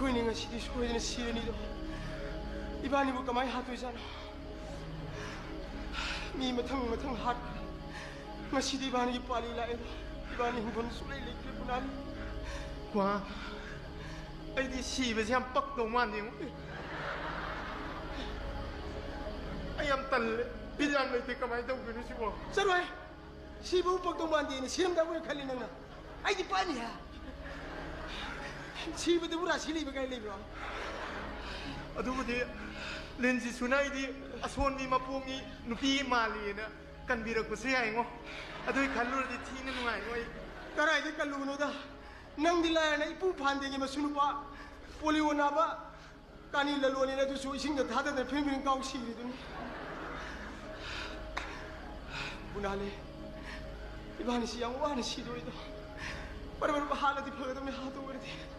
ꯑꯩꯈꯣꯏꯅ ꯉꯁꯤꯗꯤ ꯁꯣꯏꯗꯅ ꯁꯤꯔꯅꯤꯗꯣ 이반이부 까마이 하되잖아 미 마탕 핫 ngasi디 이반이 빨리 라에도 이반이 흥분 술래 리크리뿐 아니 와 아이디 시베지 한 뻑동만 님 아이암 딸래 비장 메이트 까마이 동그는 시고 서로이 시부 뻑동만 디니 시름다고 칼리는나 아이디 빨리야 시부도 우라 실리베 갈리베 अदुबुदी लेंजी सुनाइदी असोनी मपुंगी नुपी मालीना कनबिरकुसे आइंगो अदुई खल्लुरदी थीने नुआइंगो कराइदे कल्लुनुदा नंगदी लायना इपु फांदेगी मसुनुपा पोलियो नाबा कानी ललोनीना दुसु इसिंग धादने फिंगिंग काउ सिरिदुनी बुनाले इबानी सी yang वानी सिदोइदो परबर हालदी फगदमे हातो वरदी